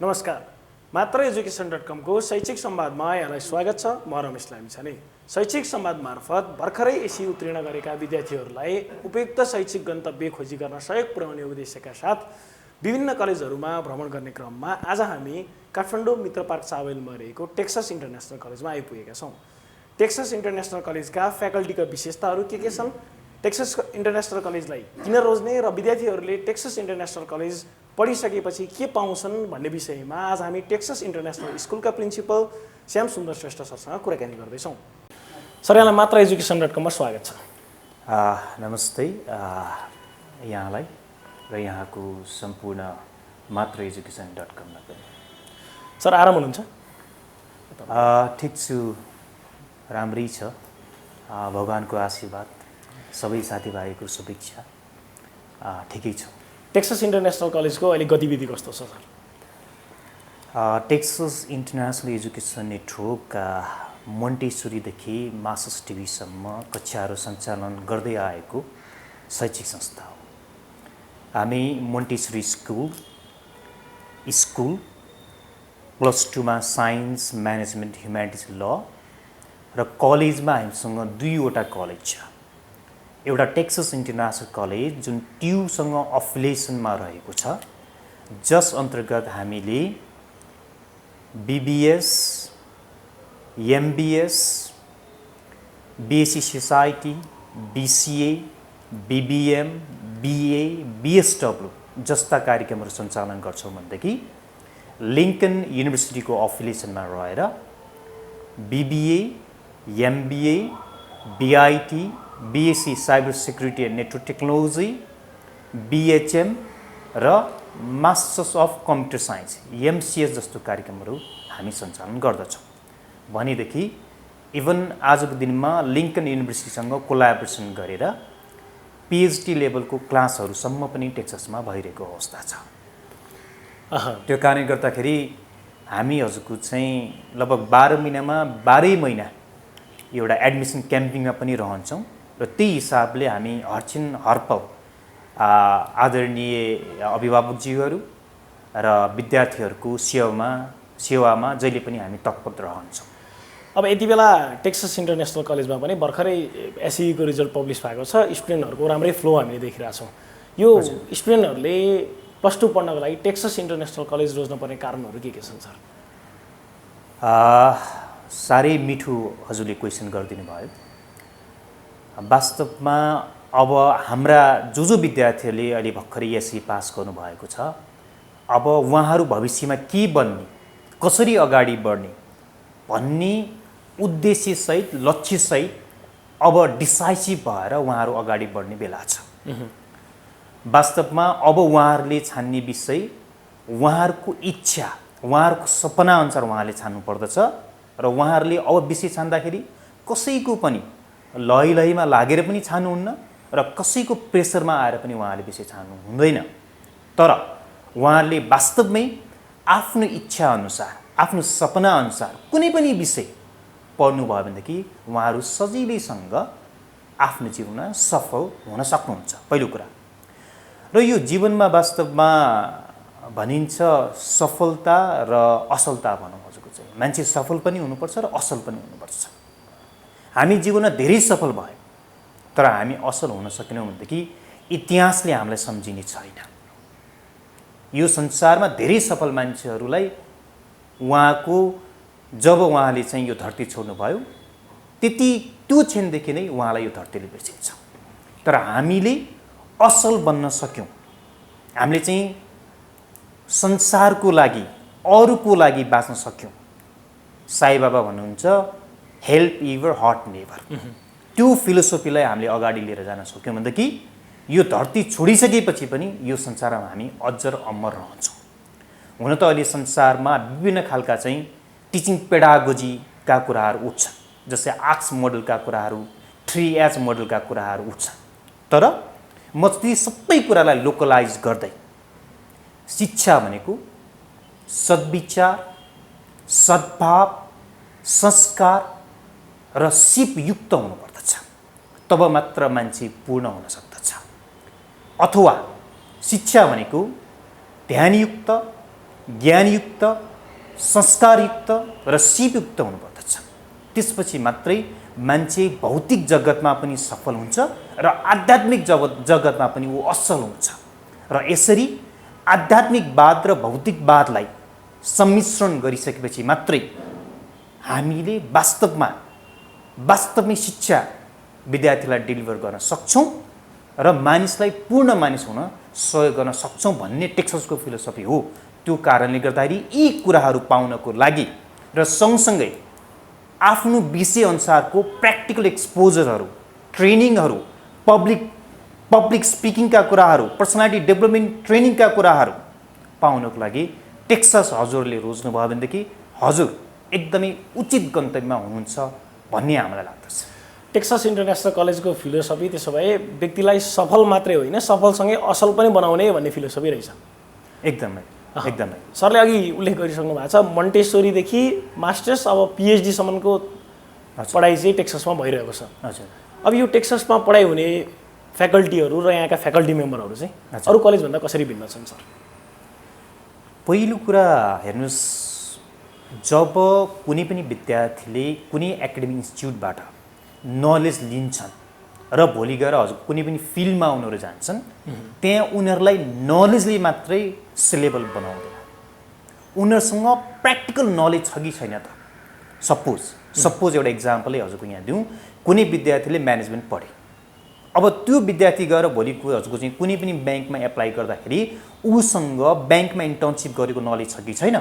नमस्कार। मात्र एजुकेसन.com को शैक्षिक संवादमा यहाँलाई स्वागत छ। म रमेश लामिछाने। शैक्षिक संवाद मार्फत भर्खरै एसी उत्तीर्ण गरेका विद्यार्थीहरूलाई उपयुक्त शैक्षिक गन्तव्य खोजी गर्न सहयोग पुर्याउने उद्देश्यका साथ विभिन्न कलेजहरूमा भ्रमण गर्ने क्रममा आज हामी काठमाडौँ मित्र पार्क चावलमा रहेको टेक्सस इन्टरनेसनल कलेजमा आइपुगेका छौँ। टेक्सस इन्टरनेसनल कलेजका फ्याकल्टीका विशेषताहरू के छन्, टेक्सस इन्टरनेसनल कलेजलाई किन रोज्ने र विद्यार्थीहरूले टेक्सस इन्टरनेसनल कलेज पढिसकेपछि के पाउँछन् भन्ने विषयमा आज हामी टेक्सस इन्टरनेसनल स्कुलका प्रिन्सिपल श्याम सुन्दर श्रेष्ठ सरसँग कुराकानी गर्दैछौँ। सर, यहाँलाई मात्र एजुकेसन.com मा स्वागत छ। नमस्ते यहाँलाई र यहाँको सम्पूर्ण मात्र एजुकेसन.com मा पनि। सर, आराम हुनुहुन्छ? ठिक छु, राम्रै छ, भगवानको आशीर्वाद, सबै साथीभाइको शुभेच्छा, ठिकै छु। टेक्सस इन्टरनेसनल कलेजको अहिले गतिविधि कस्तो छ sir? Texas international education network मोन्टेसरीदेखि मास्टर्स डिग्रीसम्म कक्षाहरू सञ्चालन गर्दै आएको शैक्षिक संस्था हो। हामी मोन्टेसरी स्कुल +2 मा साइन्स, म्यानेजमेन्ट, ह्युम्यानिटिज, ल र कलेजमा हामीसँग 2वटा कलेज छ। एउटा टेक्सस इन्टरनेसनल कलेज जुन ट्युसँग अफिलिएसनमा रहेको छ, जस अन्तर्गत हामीले BBS, MBS, BSc society, BCA, BBM, BA, BSW जस्ता कार्यक्रमहरू सञ्चालन गर्छौँ भनेदेखि लिङ्कन युनिभर्सिटीको अफिलिएसनमा रहेर BBA, MBA, BIT, BSc cyber security and network technology, BHM र masters of computer science MCS जस्तो कार्यक्रमहरू हामी सञ्चालन गर्दछौँ। भनेदेखि इभन आजको दिनमा लिङ्कन युनिभर्सिटीसँग कोलाबोरेसन गरेर PhD लेभलको क्लासहरूसम्म पनि टेक्ससमा भइरहेको अवस्था छ। त्यो कारणले गर्दाखेरि हामी हजुरको चाहिँ लगभग 12 महिनामा 12 महिना एउटा एडमिसन क्याम्पिङमा पनि रहन्छौँ र त्यही हिसाबले हामी हरछिन हरपल आदरणीय अभिभावकज्यूहरू र विद्यार्थीहरूको सेवामा जहिले पनि हामी तत्पर रहन्छौँ। अब यति बेला टेक्सस इन्टरनेसनल कलेजमा पनि भर्खरै एसईको रिजल्ट पब्लिस भएको छ। स्टुडेन्टहरूको राम्रै फ्लो हामीले देखिरहेछौँ। यो स्टुडेन्टहरूले +2 पढ्नको लागि टेक्सस इन्टरनेसनल कलेज रोज्नुपर्ने कारणहरू के छन् सर? साह्रै मिठो हजुरले क्वेसन गरिदिनु भयो। वास्तवमा अब हाम्रा जो विद्यार्थीहरूले अहिले भर्खरै एसई पास गर्नुभएको छ, अब उहाँहरू भविष्यमा के बन्ने, कसरी अगाडि बढ्ने भन्ने उद्देश्यसहित, लक्ष्यसहित अब डिसाइसिभ भएर उहाँहरू अगाडि बढ्ने बेला छ। वास्तवमा अब उहाँहरूले छान्ने विषय उहाँहरूको इच्छा, उहाँहरूको सपना अनुसार उहाँले छान्नु पर्दछ र उहाँहरूले अब विषय छान्दाखेरि कसैको पनि लहीमा लागेर पनि छान्नुहुन्न र कसैको प्रेसरमा आएर पनि उहाँले विषय छान्नु हुँदैन। तर उहाँहरूले वास्तवमै आफ्नो इच्छा अनुसार, आफ्नो सपना अनुसार कुनै पनि विषय पढ्नुभयो भनेदेखि उहाँहरू सजिलैसँग आफ्नो जीवनमा सफल हुन सक्नुहुन्छ, पहिलो कुरा। र यो जीवनमा वास्तवमा भनिन्छ सफलता र असलता भनौँ हजुरको चाहिँ, मान्छे सफल पनि हुनुपर्छ र असल पनि हुनुपर्छ। हामी जीवनमा धेरै सफल भयौँ तर हामी असल हुन सकेनौँ भनेदेखि इतिहासले हामीलाई सम्झिने छैन। यो संसारमा धेरै सफल मान्छेहरूलाई जब उहाँले चाहिँ यो धरती छोड्नुभयो त्यो क्षणदेखि नै उहाँलाई यो धरतीले बिर्सिन्छ। तर हामीले असल बन्न सक्यौँ, हामीले चाहिँ संसारको लागि, अरूको लागि बाँच्न सक्यौँ। साई बाबा भन्नुहुन्छ हेल्प इभर हर्ट नेभर। त्यो फिलोसोफीलाई हामीले अगाडि लिएर जान सक्यौँ भनेदेखि यो धरती छोडिसकेपछि पनि यो संसारमा हामी अझर अमर रहन्छौँ। हुन त अहिले संसारमा विभिन्न खालका चाहिँ टिचिङ पेडागोजीका कुराहरू उठ्छन्, जस्तै आर्क्स मोडलका कुराहरू, 3H मोडलका कुराहरू उठ्छन्। तर म ती सबै कुरालाई लोकलाइज गर्दै शिक्षा भनेको सद्विचार, सद्भाव, संस्कार र सिपयुक्त हुनुपर्दछ, तब मात्र मान्छे पूर्ण हुन सक्दछ। अथवा शिक्षा भनेको ध्यानयुक्त, ज्ञानयुक्त, संस्कारयुक्त र सिपयुक्त हुनुपर्दछ। त्यसपछि मात्रै मान्छे भौतिक जगतमा पनि सफल हुन्छ र आध्यात्मिक जगतमा पनि ऊ असल हुन्छ। र यसरी आध्यात्मिकवाद र भौतिकवादलाई सम्मिश्रण गरिसकेपछि मात्रै हामीले वास्तवमै शिक्षा विद्यार्थीलाई डेलिभर गर्न सक्छौँ र मानिसलाई पूर्ण मानिस हुन सहयोग गर्न सक्छौँ भन्ने टेक्ससको फिलोसफी हो। त्यो कारणले गर्दाखेरि यी कुराहरू पाउनको लागि र सँगसँगै आफ्नो विषयअनुसारको प्र्याक्टिकल एक्सपोजरहरू, ट्रेनिङहरू, पब्लिक स्पिकिङका कुराहरू, पर्सनालिटी डेभलपमेन्ट ट्रेनिङका कुराहरू पाउनको लागि टेक्सस हजुरले रोज्नुभयो भनेदेखि हजुर एकदमै उचित गन्तव्यमा हुनुहुन्छ भन्ने हामीलाई लाग्दछ। टेक्सस इन्टरनेसनल कलेजको फिलोसफी त्यसो भए व्यक्तिलाई सफल मात्रै होइन, सफलसँगै असल पनि बनाउने भन्ने फिलोसफी रहेछ। एकदमै। सरले अघि उल्लेख गरिसक्नु भएको छ मन्टेसोरीदेखि मास्टर्स अब पिएचडीसम्मको पढाइ चाहिँ टेक्ससमा भइरहेको छ। हजुर। अब यो टेक्ससमा पढाइ हुने फ्याकल्टीहरू र यहाँका फ्याकल्टी मेम्बरहरू चाहिँ अरू कलेजभन्दा कसरी भिन्न छन् सर? पहिलो कुरा हेर्नुहोस्, जब कुनै पनि विद्यार्थीले कुनै एकाडेमिक इन्स्टिच्युटबाट नलेज लिन्छन् र भोलि गएर हजुर कुनै पनि फिल्डमा उनीहरू जान्छन्, त्यहाँ उनीहरूलाई नलेजले मात्रै सिलेबल बनाउँदैन, उनीहरूसँग प्र्याक्टिकल नलेज छ कि छैन त। सपोज एउटा इक्जाम्पलै हजुरको यहाँ दिउँ, कुनै विद्यार्थीले म्यानेजमेन्ट पढे, अब त्यो विद्यार्थी गएर भोलि हजुरको चाहिँ कुनै पनि ब्याङ्कमा एप्लाई गर्दाखेरि उसँग ब्याङ्कमा इन्टर्नसिप गरेको नलेज छ कि छैन,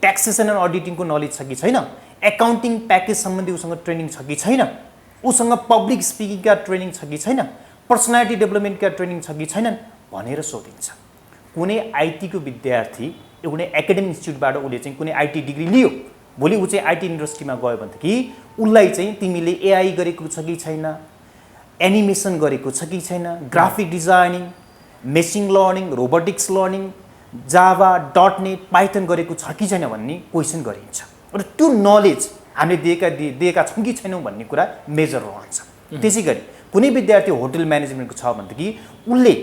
ट्याक्सेसन एन्ड अडिटिङको नलेज छ कि छैन, एकाउन्टिङ प्याकेज सम्बन्धी उसँग ट्रेनिङ छ कि छैन, उसँग पब्लिक स्पिकिङका ट्रेनिङ छ कि छैन, पर्सनालिटी डेभलपमेन्टका ट्रेनिङ छ कि छैनन् भनेर सोधिन्छ। कुनै आइटीको विद्यार्थी कुनै एकाडेमिक इन्स्टिच्युटबाट उसले चाहिँ कुनै आइटी डिग्री लियो, भोलि ऊ चाहिँ आइटी इन्डस्ट्रीमा गयो भनेदेखि उसलाई चाहिँ तिमीले एआई गरेको छ कि छैन, एनिमेसन गरेको छ कि छैन, graphic designing, machine learning, robotics learning, Java, .net, Python गरेको छ कि छैन भन्ने क्वेसन गरिन्छ र त्यो नलेज हामीले दिएका छौँ कि छैनौँ भन्ने कुरा मेजर रहन्छ। त्यसै गरी कुनै विद्यार्थी होटल म्यानेजमेन्टको छ भनेदेखि उसले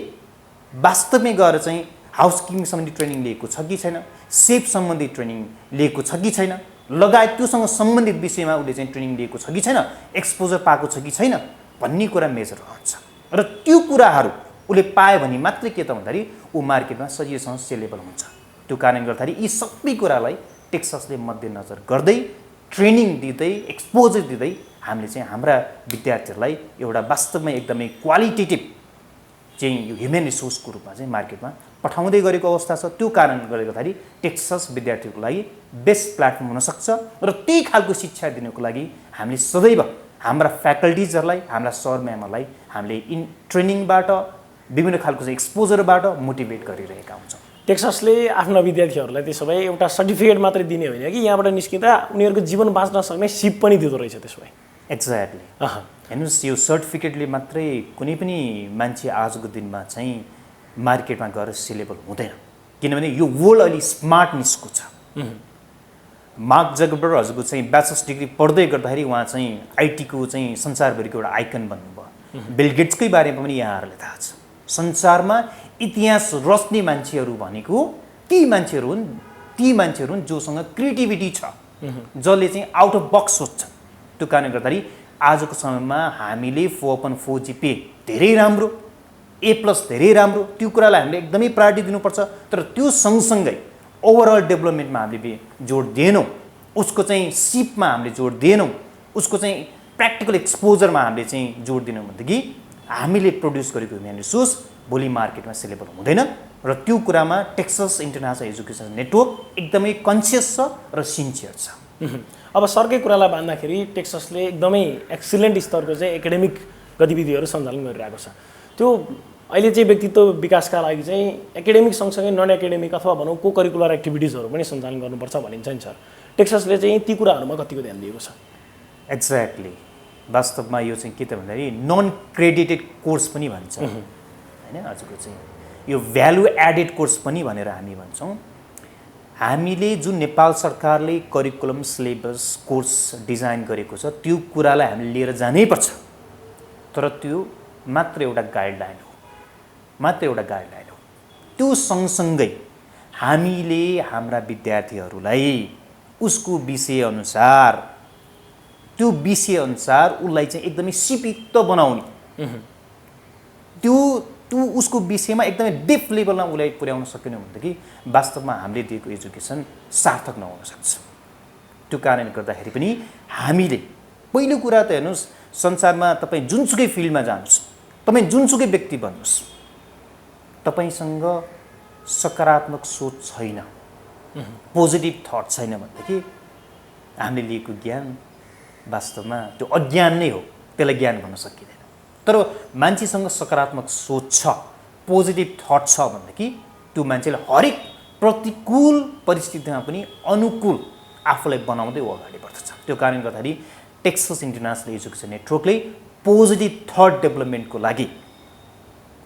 वास्तवमै गएर चाहिँ हाउसकिपिङ सम्बन्धी ट्रेनिङ लिएको छ कि छैन, सेफ सम्बन्धी ट्रेनिङ लिएको छ कि छैन, लगायत त्योसँग सम्बन्धित विषयमा उसले चाहिँ ट्रेनिङ लिएको छ कि छैन, एक्सपोजर पाएको छ कि छैन भन्ने कुरा मेजर रहन्छ। र त्यो कुराहरू उसले पायो भने मात्रै के त भन्दाखेरि ऊ मार्केटमा सजिलोसँग सेलेबल हुन्छ। त्यो कारणले गर्दाखेरि यी सबै कुरालाई टेक्ससले मध्यनजर गर्दै ट्रेनिङ दिँदै एक्सपोजर दिँदै हामीले चाहिँ हाम्रा विद्यार्थीहरूलाई एउटा वास्तवमै एकदमै क्वालिटेटिभ चाहिँ यो ह्युमन रिसोर्सको रूपमा चाहिँ मार्केटमा पठाउँदै गरेको अवस्था छ। त्यो कारणले गर्दाखेरि टेक्सस विद्यार्थीहरूको लागि बेस्ट प्लेटफर्म हुनसक्छ र त्यही खालको शिक्षा दिनुको लागि हामीले सदैव हाम्रा फ्याकल्टिजहरूलाई, हाम्रा सर म्यामहरूलाई हामीले ट्रेनिङबाट विभिन्न खालको चाहिँ एक्सपोजरबाट मोटिभेट गरिरहेका हुन्छौँ। टेक्ससले आफ्ना विद्यार्थीहरूलाई त्यसो भए एउटा सर्टिफिकेट मात्रै दिने होइन कि यहाँबाट निस्किँदा उनीहरूको जीवन बाँच्न सक्ने सिप पनि दिँदो रहेछ त्यसो भए। एक्ज्याक्टली। हेर्नुहोस्, यो सर्टिफिकेटले मात्रै कुनै पनि मान्छे आजको दिनमा चाहिँ मार्केटमा गएर सेलेबल हुँदैन, किनभने यो वर्ल्ड अहिले स्मार्ट निस्को छ। मार्क जकरबर्ग हजुरको चाहिँ ब्याचलर्स डिग्री पढ्दै गर्दाखेरि उहाँ चाहिँ आइटीको चाहिँ संसारभरिको एउटा आइकन बन्नुभयो। बिल गेट्सकै बारेमा पनि यहाँहरूलाई थाहा छ। संसारमा इतिहास रच्ने मान्छेहरू भनेको ती मान्छेहरू हुन् जोसँग क्रिएटिभिटी छ, जसले चाहिँ आउट अफ बक्स सोच्छन्। त्यो कारणले गर्दाखेरि आजको समयमा हामीले 4.4 GPA धेरै राम्रो, A+ धेरै राम्रो, त्यो कुरालाई हामीले एकदमै प्रायोरिटी दिनुपर्छ। तर त्यो सँगसँगै ओभरअल डेभलपमेन्टमा हामीले जोड दिएनौँ, उसको चाहिँ सिपमा हामीले जोड दिएनौँ, उसको चाहिँ प्र्याक्टिकल एक्सपोजरमा हामीले चाहिँ जोड दिनौँ भनेदेखि हामीले प्रड्युस गरेको ह्युमन रिसोर्स भोलि मार्केटमा सेलेबल हुँदैन। र त्यो कुरामा टेक्सस इन्टरनेसनल एजुकेसन नेटवर्क एकदमै कन्सियस छ र सिन्सियर छ। अब सरकै कुरालाई बाँध्दाखेरि टेक्ससले एकदमै एक्सिलेन्ट स्तरको चाहिँ एकाडेमिक गतिविधिहरू सञ्चालन गरिरहेको छ। त्यो अहिले चाहिँ व्यक्तित्व विकासका लागि चाहिँ एकाडेमिक सँगसँगै नन एकाडेमिक अथवा भनौँ को करिकुलर एक्टिभिटिजहरू पनि सञ्चालन गर्नुपर्छ भनिन्छ नि सर। टेक्ससले चाहिँ ती कुराहरूमा कतिको ध्यान दिएको छ? एक्ज्याक्टली। वास्तवमा यो चाहिँ के त भन्दाखेरि नन क्रेडिटेड कोर्स पनि भन्छ होइन, हजुरको चाहिँ यो भ्यालु एडेड कोर्स पनि भनेर हामी भन्छौँ। हामीले जुन नेपाल सरकारले करिकुलम सिलेबस कोर्स डिजाइन गरेको छ त्यो कुरालाई हामीले लिएर जानै पर्छ। तर त्यो मात्र एउटा गाइडलाइन हो, त्यो सँगसँगै हामीले हाम्रा विद्यार्थीहरूलाई उसको विषयअनुसार त्यो विषयअनुसार उसलाई चाहिँ एकदमै सिपिक्त बनाउने त्यो उसको विषयमा एकदमै डेप लेभलमा उसलाई पुर्याउन सकेन भनेदेखि वास्तवमा हामीले दिएको एजुकेसन सार्थक नहुन सक्छ। त्यो कारणले गर्दाखेरि पनि हामीले पहिलो कुरा त हेर्नुहोस्, संसारमा तपाईँ जुनसुकै फिल्डमा जानुहोस्, तपाईँ जुनसुकै व्यक्ति बन्नुहोस्, तपाईँसँग सकारात्मक सोच छैन, पोजिटिभ थट छैन भनेदेखि हामीले लिएको ज्ञान वास्तवमा त्यो अज्ञान नै हो, त्यसलाई ज्ञान भन्न सकिँदैन। तर मान्छेसँग सकारात्मक सोच छ, पोजिटिभ थट छ भनेदेखि त्यो मान्छेले हरेक प्रतिकूल परिस्थितिमा पनि अनुकूल आफूलाई बनाउँदै ऊ अगाडि बढ्दछ। त्यो कारणले गर्दाखेरि टेक्सस इन्टरनेसनल एजुकेसन नेटवर्कले पोजिटिभ थट डेभलपमेन्टको लागि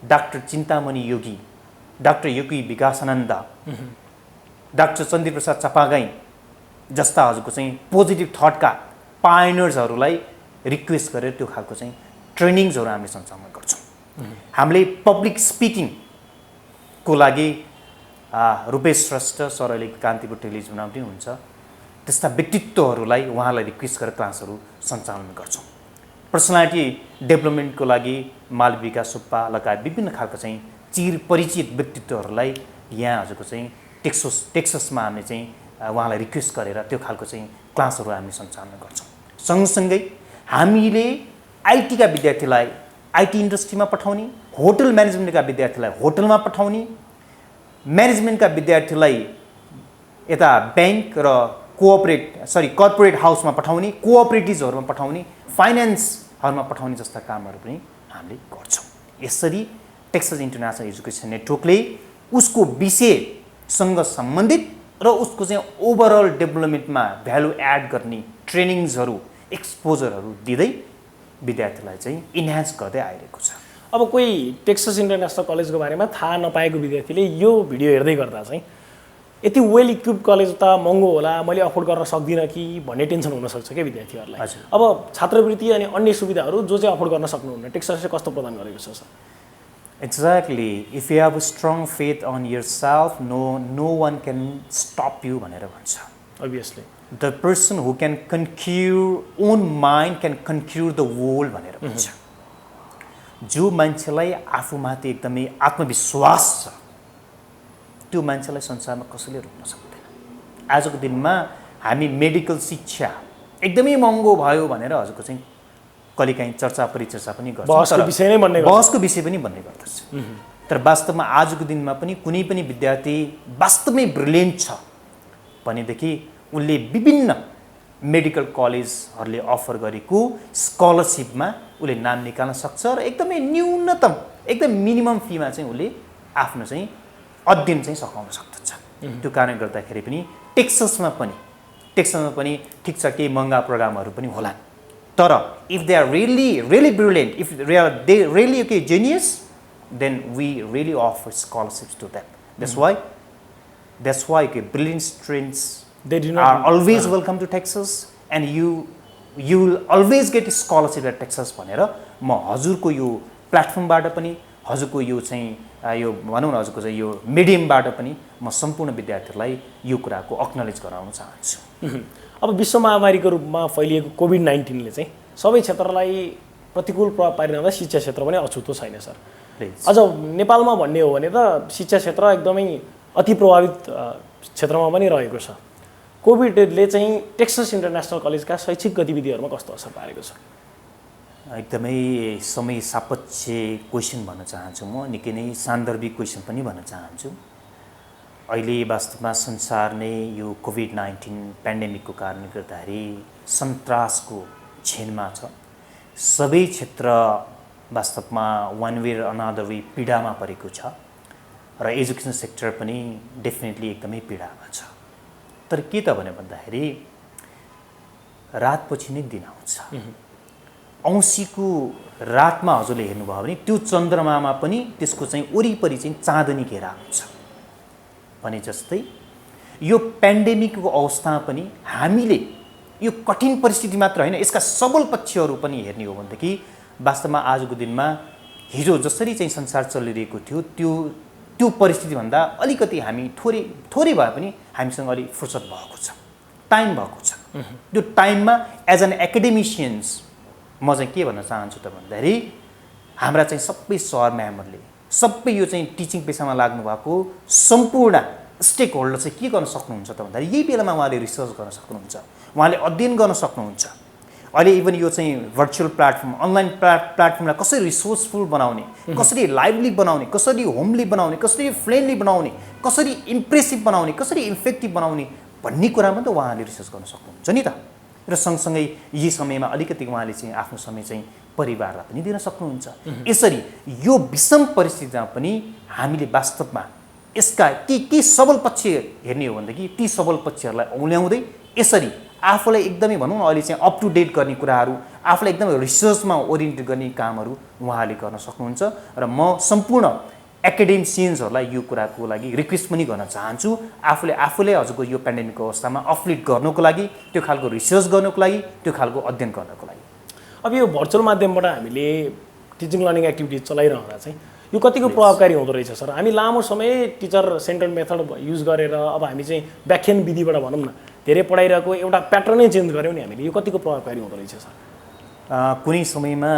डाक्टर चिन्तामणि योगी, डाक्टर योगी विकासानन्द, डाक्टर चन्द्रप्रसाद चपागाई जस्ता हजुरको चाहिँ पोजिटिभ थटका पायनर्सहरूलाई रिक्वेस्ट गरेर त्यो खालको चाहिँ ट्रेनिङ्सहरू हामीले सञ्चालन गर्छौँ। हामीले पब्लिक स्पिकिङको लागि रूपेश श्रेष्ठ सर अहिले कान्तिपुर टेलिभिजनमा पनि हुन्छ, त्यस्ता व्यक्तित्वहरूलाई उहाँलाई रिक्वेस्ट गरेर क्लासहरू सञ्चालन गर्छौँ। पर्सनालिटी डेभलपमेन्टको लागि मालविका सुब्बा लगायत विभिन्न खालका चाहिँ चिर परिचित व्यक्तित्वहरूलाई यहाँ हजुरको चाहिँ टेक्ससमा हामीले चाहिँ उहाँलाई रिक्वेस्ट गरेर त्यो खालको चाहिँ क्लासहरू हामी सञ्चालन गर्छौँ। सँगसँगै हामीले आइटीका विद्यार्थीलाई आइटी इन्डस्ट्रीमा पठाउने, होटल म्यानेजमेन्टका विद्यार्थीलाई होटलमा पठाउने, म्यानेजमेन्टका विद्यार्थीलाई यता ब्याङ्क र कर्पोरेट हाउसमा पठाउने, कोअपरेटिभ्सहरूमा पठाउने, फाइनेन्सहरूमा पठाउने जस्ता कामहरू पनि हामीले गर्छौँ। यसरी टेक्सस इन्टरनेसनल एजुकेसन नेटवर्कले उसको विषयसँग सम्बन्धित र उसको चाहिँ ओभरअल डेभलपमेन्टमा भ्यालु एड गर्ने ट्रेनिङ्सहरू, एक्सपोजरहरू दिँदै विद्यार्थीलाई चाहिँ इन्हान्स गर्दै आइरहेको छ। अब कोही टेक्सस इन्टरनेसनल कलेजको बारेमा थाहा नपाएको विद्यार्थीले यो भिडियो हेर्दै गर्दा चाहिँ यति वेल इक्विप कलेज त महँगो होला, मैले अफोर्ड गर्न सक्दिनँ कि भन्ने टेन्सन हुनसक्छ क्या विद्यार्थीहरूलाई। अब छात्रवृत्ति अनि अन्य सुविधाहरू जो चाहिँ अफोर्ड गर्न सक्नुहुन्न टेक्ससले कस्तो प्रदान गरेको छ sir? Exactly, if you have a strong faith on yourself, no one can stop you भनेर भन्छ। Obviously the person who can conquer own mind can conquer the world भनेर भन्छ। जो मान्छेलाई आफूमाथि एकदमै आत्मविश्वास छ त्यो मान्छेलाई संसारमा कसैले रोक्न सक्दैन। आजको दिनमा हामी मेडिकल शिक्षा एकदमै महँगो भयो भनेर हजुरको चाहिँ कहिलेकाहीँ चर्चा परिचर्चा पनि गर्छ, बहसको विषय पनि भन्ने गर्दछ। तर वास्तवमा आजको दिनमा पनि कुनै पनि विद्यार्थी वास्तवमै ब्रिलियन्ट छ भनेदेखि उनले विभिन्न मेडिकल कलेजहरूले अफर गरेको स्कलरसिपमा उसले नाम निकाल्न सक्छ र एकदमै न्यूनतम एकदम मिनिमम फीमा चाहिँ उसले आफ्नो चाहिँ अध्ययन चाहिँ सघाउन सक्दछ। त्यो कारणले गर्दाखेरि पनि टेक्ससमा पनि ठिक छ केही महँगा प्रोग्रामहरू पनि होला, तर if they are really brilliant, if they really okay genius, then we really offer scholarships to them. That's why brilliant students are always welcome to Texas, and you will always get a scholarship at Texas भनेर म हजुरको यो प्लेटफर्मबाट पनि हजुरको यो चाहिँ यो भनौँ न हजुरको चाहिँ यो मिडियमबाट पनि म सम्पूर्ण विद्यार्थीहरूलाई यो कुराको एक्नोलेज गराउन चाहन्छु। अब विश्व महामारीको रूपमा फैलिएको कोभिड-19ले चाहिँ सबै क्षेत्रलाई प्रतिकूल प्रभाव पारिरहँदा शिक्षा क्षेत्र पनि अछुतो छैन सर। अझ नेपालमा भन्ने हो भने त शिक्षा क्षेत्र एकदमै अति प्रभावित क्षेत्रमा पनि रहेको छ। कोभिडले चाहिँ टेक्सस इन्टरनेसनल कलेजका शैक्षिक गतिविधिहरूमा कस्तो असर पारेको छ? एकदमै समय सापेक्ष क्वेसन भन्न चाहन्छु म, निकै नै सान्दर्भिक क्वेसन पनि भन्न चाहन्छु। अहिले वास्तवमा संसार नै यो कोभिड-19 पेन्डेमिकको कारणले गर्दाखेरि सन्तासको छेनमा छ। सबै क्षेत्र वास्तवमा वान वे अनदर वे पीडामा परेको छ र एजुकेसन सेक्टर पनि डेफिनेटली एकदमै पीडामा छ। तर के त भने भन्दाखेरि रातपछि नै दिन आउँछ। औँसीको रातमा हजुरले हेर्नुभयो भने त्यो चन्द्रमामा पनि त्यसको चाहिँ वरिपरि चाहिँ चाँदनी घेरा हुन्छ भने जस्तै यो पेन्डेमिकको अवस्थामा पनि हामीले यो कठिन परिस्थिति मात्र होइन, यसका सबल पक्षहरू पनि हेर्ने हो भनेदेखि वास्तवमा आजको दिनमा हिजो जसरी चाहिँ संसार चलिरहेको थियो त्यो त्यो परिस्थितिभन्दा अलिकति हामी थोरै भए पनि हामीसँग अलिक फुर्सद भएको छ, टाइम भएको छ। त्यो टाइममा एज एन एकाडेमिसियन्स म चाहिँ के भन्न चाहन्छु त भन्दाखेरि हाम्रा चाहिँ सबै सर म्यामहरूले, सबै यो चाहिँ टिचिङ पेसामा लाग्नु भएको सम्पूर्ण स्टेक होल्डर चाहिँ के गर्न सक्नुहुन्छ त भन्दाखेरि यही बेलामा उहाँले रिसर्च गर्न सक्नुहुन्छ, उहाँले अध्ययन गर्न सक्नुहुन्छ। अहिले इभन यो चाहिँ भर्चुअल प्लेटफर्म, अनलाइन प्लेटफर्मलाई कसरी रिसोर्सफुल बनाउने, कसरी लाइभली बनाउने, कसरी होमली बनाउने, कसरी फ्रेन्डली बनाउने, कसरी इम्प्रेसिभ बनाउने, कसरी इफेक्टिभ बनाउने भन्ने कुरामा त उहाँले रिसर्च गर्न सक्नुहुन्छ नि त। र सँगसँगै यही समयमा अलिकति उहाँले चाहिँ आफ्नो समय चाहिँ परिवारलाई पनि दिन सक्नुहुन्छ। यसरी यो विषम परिस्थितिमा पनि हामीले वास्तवमा यसका के सबल पक्ष हेर्ने हो भनेदेखि ती सबल पक्षहरूलाई औल्याउँदै यसरी आफूलाई एकदमै भनौँ न अहिले चाहिँ अप टु डेट गर्ने कुराहरू, आफूलाई एकदमै रिसर्चमा ओरिएन्टेड गर्ने कामहरू उहाँले गर्न सक्नुहुन्छ। र म सम्पूर्ण एकाडेमिसियन्सहरूलाई यो कुराको लागि रिक्वेस्ट पनि गर्न चाहन्छु, आफूले हजुरको यो पेन्डेमिकको अवस्थामा अपलिट गर्नको लागि, त्यो खालको रिसर्च गर्नको लागि, त्यो खालको अध्ययन गर्नको लागि। अब यो भर्चुअल माध्यमबाट हामीले टिचिङ लर्निङ एक्टिभिटिज चलाइरहँदा चाहिँ यो कतिको प्रभावकारी हुँदो रहेछ सर? हामी लामो समय टिचर सेन्ट्रल मेथड युज गरेर अब हामी चाहिँ व्याख्यान विधिबाट भनौँ न धेरै पढाइरहेको एउटा प्याटर्नै चेन्ज गऱ्यौँ नि हामीले, यो कतिको प्रभावकारी हुँदो रहेछ सर? कुनै समयमा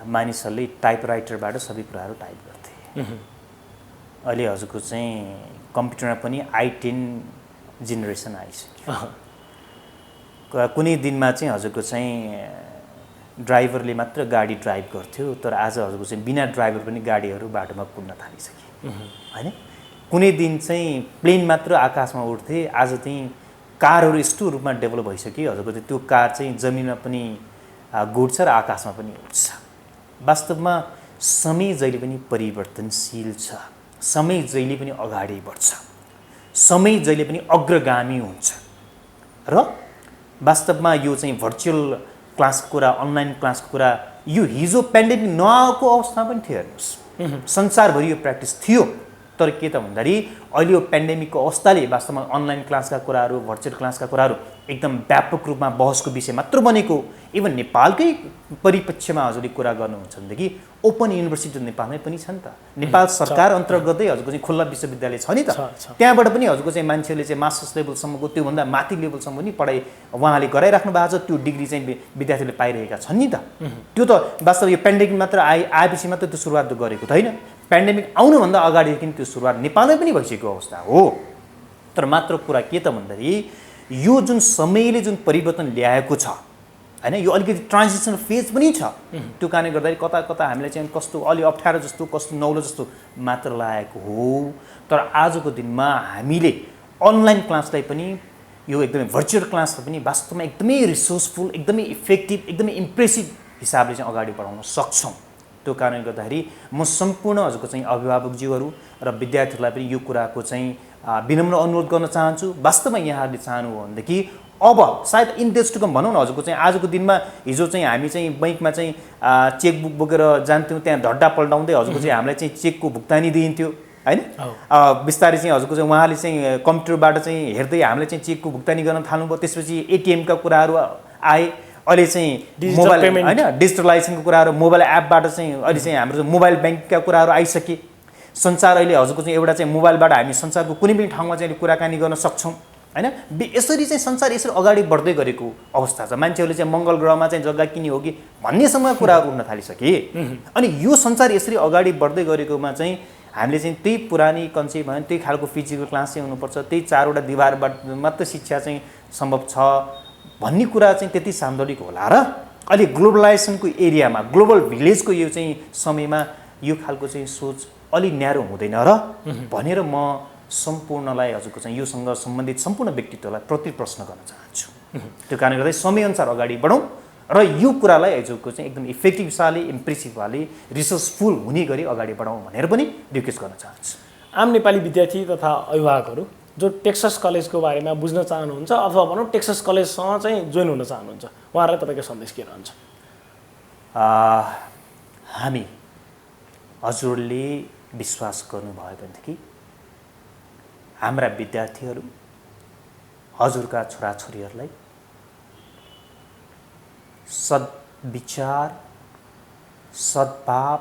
मानिसहरूले टाइपराइटरबाट सबै कुराहरू टाइप गर्थे। अहिले हजुरको चाहिँ कम्प्युटरमा पनि i10 जेनेरेसन आइसक्यो। कुनै दिनमा चाहिँ हजुरको चाहिँ ड्राइभरले मात्र गाडी ड्राइभ गर्थ्यो, तर आज हजुरको चाहिँ बिना ड्राइभर पनि गाडीहरू बाटोमा कुद्न थालिसके होइन। कुनै दिन चाहिँ प्लेन मात्र आकाशमा उड्थे, आज चाहिँ कारहरू यस्तो रूपमा डेभलप भइसक्यो हजुरको चाहिँ त्यो कार चाहिँ जमिनमा पनि गुड्छ र आकाशमा पनि उड्छ। वास्तवमा समय जहिले पनि परिवर्तनशील छ, समय जहिले पनि अगाडि बढ्छ, समय जहिले पनि अग्रगामी हुन्छ। र वास्तवमा यो चाहिँ भर्चुअल क्लासको कुरा, अनलाइन क्लासको कुरा यो हिजो पेन्डेमिक नआएको अवस्थामा पनि थियो। हेर्नुहोस्, संसारभरि यो प्र्याक्टिस थियो, तर के त भन्दाखेरि अहिले यो पेन्डेमिकको अवस्थाले वास्तवमा अनलाइन क्लासका कुराहरू, भर्चुअल क्लासका कुराहरू एकदम व्यापक रूपमा बहसको विषय मात्र बनेको। इभन नेपालकै परिप्रेक्ष्यमा हजुरले कुरा गर्नुहुन्छ भनेदेखि ओपन युनिभर्सिटी नेपालमै पनि छ नि त। नेपाल सरकार अन्तर्गतै हजुरको चाहिँ खुल्ला विश्वविद्यालय छ नि त। त्यहाँबाट पनि हजुरको चाहिँ मान्छेले चाहिँ मास्टर्स लेभलसम्मको त्योभन्दा माथि लेभलसम्म पनि पढाइ उहाँले गराइराख्नु भएको छ, त्यो डिग्री चाहिँ विद्यार्थीले पाइरहेका छन् नि त। त्यो त वास्तव यो पेन्डेमिक मात्र आएपछि मात्र त्यो सुरुवात गरेको त होइन, पेन्डेमिक आउनुभन्दा अगाडिदेखि त्यो सुरुवात नेपालमै पनि भइसकेको अवस्था हो। तर मात्र कुरा के त भन्दाखेरि यो जुन समयले जुन परिवर्तन ल्याएको छ होइन, यो अलिकति ट्रान्जिसनल फेज पनि छ। त्यो कारणले गर्दाखेरि कता कता हामीलाई चाहिँ कस्तो अलि अप्ठ्यारो जस्तो, कस्तो नौलो जस्तो मात्र लागेको हो। तर आजको दिनमा हामीले अनलाइन क्लासलाई पनि, यो एकदमै भर्चुअल क्लासलाई पनि वास्तवमा एकदमै रिसोर्सफुल, एकदमै इफेक्टिभ, एकदमै इम्प्रेसिभ हिसाबले चाहिँ अगाडि बढाउन सक्छौँ। त्यो कारणले गर्दाखेरि म सम्पूर्ण हजुरको चाहिँ अभिभावकज्यूहरू र विद्यार्थीहरूलाई पनि यो कुराको चाहिँ विनम्र अनुरोध गर्न चाहन्छु। वास्तवमा यहाँहरूले चाहनु हो भनेदेखि अब सायद इन डेज टु कम भनौँ न हजुरको चाहिँ आजको दिनमा हिजो चाहिँ हामी चाहिँ बैङ्कमा चाहिँ चेकबुक बोकेर जान्थ्यौँ, त्यहाँ धड्डा पल्टाउँदै हजुरको चाहिँ हामीलाई चाहिँ चेकको भुक्तानी दिइन्थ्यो होइन। बिस्तारै चाहिँ हजुरको चाहिँ उहाँले चाहिँ कम्प्युटरबाट चाहिँ हेर्दै हामीले चाहिँ चेकको भुक्तानी गर्न थाल्नुभयो। त्यसपछि एटिएमका कुराहरू आए, अहिले चाहिँ मोबाइल होइन डिजिटलाइजेसनको कुराहरू, मोबाइल एपबाट चाहिँ अहिले चाहिँ हाम्रो मोबाइल ब्याङ्कका कुराहरू आइसके। संसार अहिले हजुरको चाहिँ एउटा चाहिँ मोबाइलबाट हामी संसारको कुनै पनि ठाउँमा चाहिँ कुराकानी गर्न सक्छौँ होइन। यसरी चाहिँ संसार यसरी अगाडि बढ्दै गरेको अवस्था छ। मान्छेहरूले चाहिँ मङ्गल ग्रहमा चाहिँ जग्गा किन्ने हो कि भन्नेसम्म कुराहरू उड्न थालिसके। अनि यो संसार यसरी अगाडि बढ्दै गरेकोमा चाहिँ हामीले चाहिँ त्यही पुरानी कन्सेप्ट भयो, त्यही खालको फिजिकल क्लास चाहिँ हुनुपर्छ, त्यही 4वटा दिवारबाट मात्र शिक्षा चाहिँ सम्भव छ भन्ने कुरा चाहिँ त्यति सान्दर्भिक होला र अहिले ग्लोबलाइजेसनको एरियामा, ग्लोबल भिलेजको यो चाहिँ समयमा यो खालको चाहिँ सोच अलि न्यारो हुँदैन र भनेर म सम्पूर्णलाई हजुरको चाहिँ योसँग सम्बन्धित सम्पूर्ण व्यक्तित्वलाई प्रति प्रश्न गर्न चाहन्छु। त्यो कारणले गर्दा समयअनुसार अगाडि बढौँ र यो कुरालाई हजुरको चाहिँ एकदम इफेक्टिभ हिसाबले, इम्प्रेसिभवाले, रिसर्चफुल हुने गरी अगाडि बढाउँ भनेर पनि रिक्वेस्ट गर्न चाहन्छु। आम नेपाली विद्यार्थी तथा अभिभावकहरू जो टेक्सस कलेजको बारेमा बुझ्न चाहनुहुन्छ अथवा भनौँ टेक्सस कलेजसँग चाहिँ जोइन हुन चाहनुहुन्छ, उहाँहरूलाई तपाईँको सन्देश के रहन्छ? हामी हजुरले विश्वास गर्नुभयो भनेदेखि हाम्रा विद्यार्थीहरू, हजुरका छोराछोरीहरूलाई सद्विचार, सद्भाव,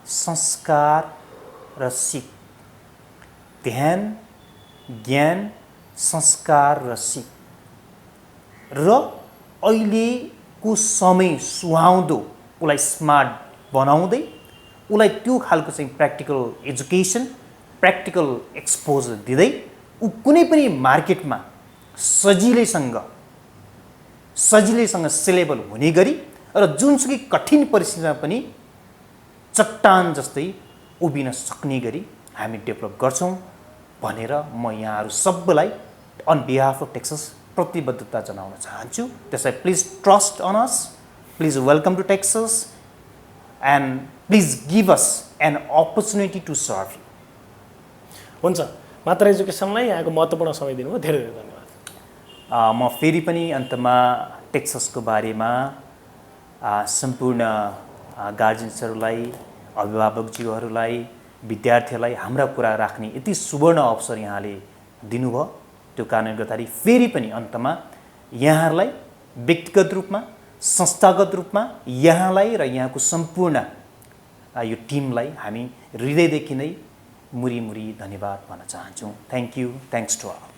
संस्कार र सिप ध्यान, ज्ञान, संस्कार र सिप र अहिलेको समय सुहाउँदो उसलाई स्मार्ट बनाउँदै उसलाई त्यो खालको चाहिँ प्र्याक्टिकल एजुकेसन, प्र्याक्टिकल एक्सपोजर दिँदै ऊ कुनै पनि मार्केटमा सजिलैसँग सेलेबल हुने गरी र जुनसुकै कठिन परिस्थितिमा पनि चट्टान जस्तै उभिन सक्ने गरी हामी डेभलप गर्छौँ भनेर म यहाँहरू सबैलाई अन बिहाफ अफ टेक्सस प्रतिबद्धता जनाउन चाहन्छु। त्यसलाई please trust on us, please welcome to Texas and please give us an opportunity to serve you. हुन्छ, मात्र एजुकेसनलाई यहाँको महत्त्वपूर्ण समय दिनुभयो, धेरै धेरै धन्यवाद। म फेरि पनि अन्तमा टेक्ससको बारेमा सम्पूर्ण गार्जेन्सहरूलाई, अभिभावकज्यूहरूलाई, विद्यार्थीहरूलाई हाम्रा कुरा राख्ने यति सुवर्ण अवसर यहाँले दिनुभयो। त्यो कारणले गर्दाखेरि फेरि पनि अन्तमा यहाँहरूलाई व्यक्तिगत रूपमा, संस्थागत रूपमा यहाँलाई र यहाँको सम्पूर्ण यो टिमलाई हामी हृदयदेखि नै मुरी मुरी धन्यवाद भन्न चाहन्छौँ। Thank you, thanks to all.